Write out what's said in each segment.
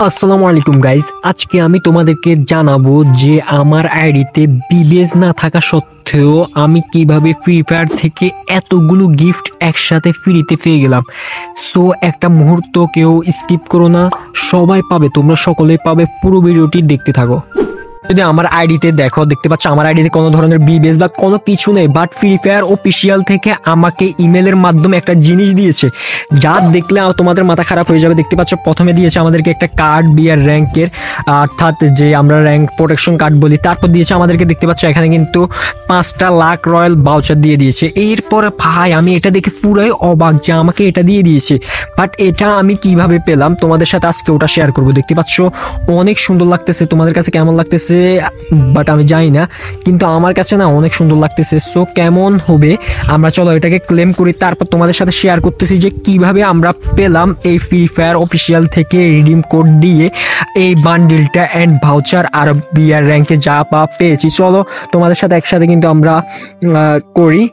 আসসালামু আলাইকুম গাইজ, আজকে আমি তোমাদেরকে জানাবো যে আমার আইডিতে বিবেজ না থাকা সত্ত্বেও আমি কিভাবে ফ্রি ফায়ার থেকে এতগুলো গিফট একসাথে ফ্রিতে পেয়ে গেলাম। সো একটা মুহূর্ত কেউ স্কিপ করো না, সবাই পাবে, তোমরা সকলেই পাবে, পুরো ভিডিওটি দেখতে থাকো। যদি আমার আইডিতে দেখতে পাচ্ছ আমার আইডিতে কোনো ধরনের বিবেজ বা কোনো কিছু নেই, বাট ফ্রি ফায়ার অফিসিয়াল থেকে আমাকে ইমেলের মাধ্যমে একটা জিনিস দিয়েছে যা দেখলে তোমাদের মাথা খারাপ হয়ে যাবে। দেখতে পাচ্ছ প্রথমে দিয়েছে আমাদেরকে একটা কার্ড বিয়ার র্যাঙ্কের, অর্থাৎ যে আমরা র্যাঙ্ক প্রোটেকশন কার্ড বলি। তারপর দিয়েছে আমাদেরকে, দেখতে পাচ্ছ এখানে কিন্তু 5টা লাখ রয়্যাল ভাউচার দিয়ে দিয়েছে। এরপরে ভাই আমি এটা দেখে পুরাই অবাক যে আমাকে এটা দিয়ে দিয়েছে, বাট এটা আমি কিভাবে পেলাম তোমাদের সাথে আজকে ওটা শেয়ার করবো। দেখতে পাচ্ছ অনেক সুন্দর লাগতেছে, তোমাদের কাছে কেমন লাগতেছে বাট আমি জানি না, কিন্তু আমার কাছে না অনেক সুন্দর লাগতেছে। সো কেমন হবে আমরা চলো এটাকে ক্লেম করি, তারপর তোমাদের সাথে শেয়ার করতেছি যে কিভাবে আমরা পেলাম এই ফ্রি ফায়ার অফিসিয়াল থেকে রিডিম কোড দিয়ে এই বান্ডিলটা এন্ড ভাউচার আর বিয়ার র্যাঙ্কে যা পেয়েছি। চলো তোমাদের সাথে একসাথে কিন্তু আমরা করি।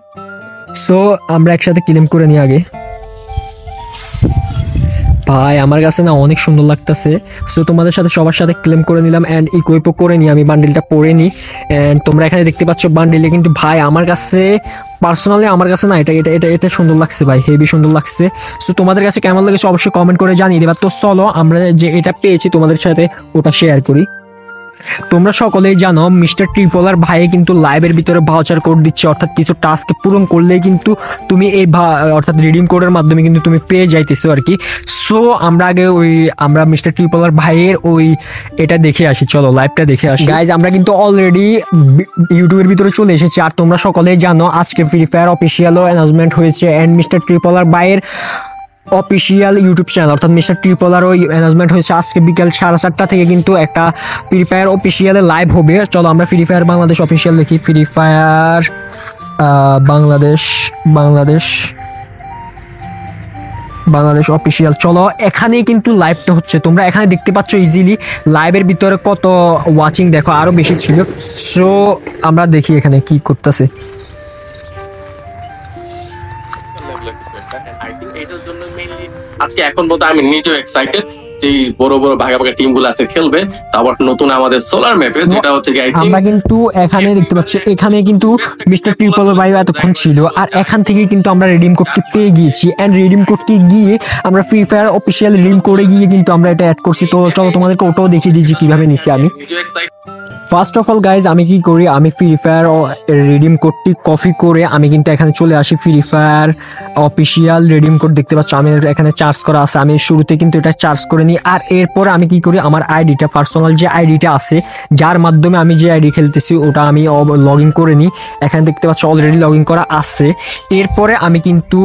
সো আমরা একসাথে ক্লেম করে নিই আগে। ভাই আমার কাছে না অনেক সুন্দর লাগতেছে। সো তোমাদের সাথে সবার সাথে ক্লেম করে নিলাম এন্ড ইকুইপও করে নিই, আমি বান্ডিলটা পরে নিই। এন্ড তোমরা এখানে দেখতে পাচ্ছ বান্ডিলে কিন্তু ভাই আমার কাছে পার্সোনালি আমার কাছে না এটা এটা এটা এটা সুন্দর লাগছে ভাই, হেভি সুন্দর লাগছে। সো তোমাদের কাছে কেমন লেগেছে অবশ্যই কমেন্ট করে জানিয়ে দেবা। তো চলো আমরা যে এটা পেয়েছি তোমাদের সাথে ওটা শেয়ার করি। তোমরা সকলেই জানো মিস্টার ট্রিপলার ভাই কিন্তু লাইভের ভিতরে ভাউচার কোড দিচ্ছে, অর্থাৎ কিছু টাস্ক পূরণ করলেই কিন্তু তুমি এই অর্থাৎ রিডিম কোডের মাধ্যমে কিন্তু তুমি পেয়ে যাইতেছো আর কি। সো আমরা আগে আমরা মিস্টার ট্রিপলার ভাইয়ের এটা দেখে আসি, চলো লাইভটা দেখে আসি। গাইজ আমরা কিন্তু অলরেডি ইউটিউবের ভিতরে চলে এসেছি, আর তোমরা সকলেই জানো আজকে ফ্রি ফায়ার অফিসিয়ালও অ্যানাউন্সমেন্ট হয়েছে এন্ড মিস্টার ট্রিপলার ভাইয়ের অফিসিয়াল ইউটিউব চ্যানেল অর্থাৎ মিস্টার ট্রিপলার অ্যানাউন্সমেন্ট হয়েছে আজকে বিকাল 4:30 থেকে কিন্তু একটা ফ্রি ফায়ার অফিসিয়ালে লাইভ হবে। চলো আমরা ফ্রি ফায়ার বাংলাদেশ অফিসিয়াল দেখি, ফ্রি ফায়ার বাংলাদেশ অফিসিয়াল। চলো এখানেই কিন্তু লাইভটা হচ্ছে, তোমরা এখানে দেখতে পাচ্ছ ইজিলি লাইভের ভিতরে কত ওয়াচিং, দেখো আরো বেশি ছিল। সো আমরা দেখি এখানে কি করতেছে। আজকে এখন পর্যন্ত আমি নিজেও এক্সাইটেড যে বড় বড় ভাগা ভাগা টিম গুলো আছে খেলবে, তারপর নতুন আমাদের সোলার ম্যাপে যেটা হচ্ছে আমরা কিন্তু এখানে দেখতে পাচ্ছি এখানে কিন্তু মিস্টার ট্রিপলার ভাই এতক্ষণ ছিল, আর এখান থেকে কিন্তু আমরা রিডিম করতে পেয়ে গিয়েছি এন্ড রিডিম করতে গিয়ে আমরা ফ্রি ফায়ার অফিসিয়াল রিডিম করে গিয়ে কিন্তু আমরা এটা অ্যাড করছি। তো চলো তোমাদেরকে ওটাও দেখিয়ে দিয়েছি কিভাবে নিছি আমি। ফার্স্ট অফ অল গাইজ আমি কি করি, আমি ফ্রি ফায়ার রিডিম কোডটি কপি করে আমি কিন্তু এখানে চলে আসি। Free fire official redeem code দেখতে পাচ্ছ আমি এখানে চার্জ করা আছে, আমি শুরুতে কিন্তু এটা চার্জ করে নিই। আর এরপরে আমি কি করি, আমার আইডিটা পার্সোনাল যে আইডিটা আছে যার মাধ্যমে আমি যে আইডি খেলতেছি ওটা আমি লগ ইন করে নিই। এখানে দেখতে পাচ্ছ অলরেডি লগ ইন করা আছে। এরপরে আমি কিন্তু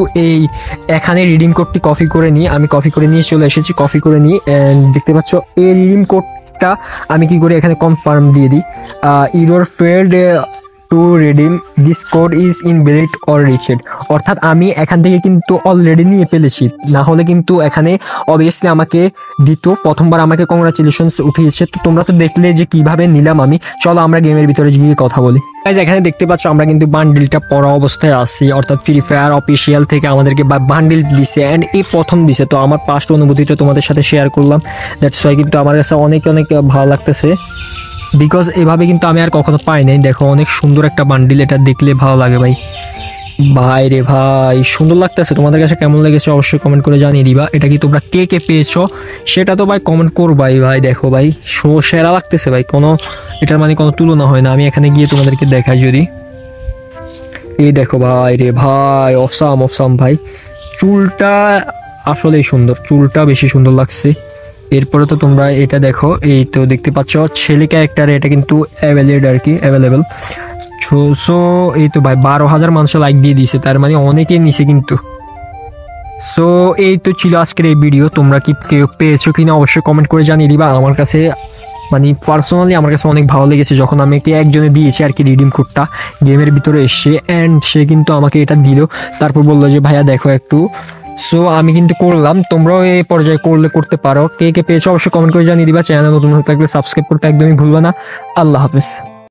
এখানে রিডিম কোডটি কপি করে নিই, আমি কপি করে নিয়ে চলে এসেছি, কপি করে নিই এন্ড দেখতে পাচ্ছ এই রিডিম কোড আমি কি করি এখানে কনফার্ম দিয়ে দিই, your failed to redeem this code is invalid or rejected, অর্থাৎ আমি এখান থেকে কিন্তু অলরেডি নিয়ে ফেলেছি, না হলে কিন্তু এখানে অবভিয়াসলি আমাকে দিত। প্রথমবার আমাকে কংগ্রাচুলেশনস উঠিয়েছে। তো তোমরা তো দেখলে যে কিভাবে নিলাম আমি। চলো আমরা গেমের ভিতরে গিয়ে কথা বলি। এখানে দেখতে পাচ্ছ আমরা কিন্তু বান্ডিলটা পড়া অবস্থায় আছি, অর্থাৎ ফ্রি ফায়ার অফিসিয়াল থেকে আমাদেরকে বান্ডিল দিছে এন্ড এই প্রথম দিছে। তো আমার পাস্ট অনুভূতিটা তোমাদের সাথে শেয়ার করলাম, দ্যাটস ওয়াই কিন্তু আমার কাছে অনেক অনেক ভালো লাগতেছে, বিকজ এভাবে কিন্তু আমি আর কখনো পাই নাই। দেখো অনেক সুন্দর একটা বান্ডিল, এটা দেখলে ভালো লাগে ভাই। ভাই রে ভাই সুন্দর লাগতেছে, তোমাদের কাছে কেমন লেগেছে অবশ্যই কমেন্ট করে জানিয়ে দিবা। এটা কি তোমরা কে কে পেয়েছো সেটা তো ভাই কমেন্ট করবাই ভাই। দেখো ভাই সেরা লাগতেছে ভাই, কোনো এটার মানে কোনো তুলনা হয় না। আমি এখানে গিয়ে তোমাদেরকে দেখাই যদি, এই দেখো ভাই রে ভাই, অসাম অসাম ভাই। চুলটা আসলেই সুন্দর, চুলটা বেশি সুন্দর লাগছে। এরপরে তো তোমরা এটা দেখো, এই তো দেখতে পাচ্ছ ছেলে ক্যারেক্টার, এটা কিন্তু অ্যাভেলেবল। সো এই তো ভাই 12,000 মানুষ লাইক দিয়ে দিয়েছে, তার মানে অনেকেই নিছে কিন্তু। সো এই তো ছিল আজকের এই ভিডিও। তোমরা কি কেউ পেয়েছো কিনা অবশ্যই কমেন্ট করে জানিয়ে দিবা। আমার কাছে মানে পার্সোনালি আমার কাছে অনেক ভালো লেগেছে যখন আমাকে একজনে দিয়েছে আর কি রিডিম কোডটা গেমের ভিতরে এসে, অ্যান্ড সে কিন্তু আমাকে এটা দিল, তারপর বললো যে ভাইয়া দেখো একটু। সো আমি কিন্তু করলাম, তোমরাও এই পর্যায়ে করতে পারো। কে কে পেয়েছো অবশ্যই কমেন্ট করে জানিয়ে দিবা। চ্যানেল নতুন থাকলে সাবস্ক্রাইব করতে একদমই ভুলবা না। আল্লাহ হাফেজ।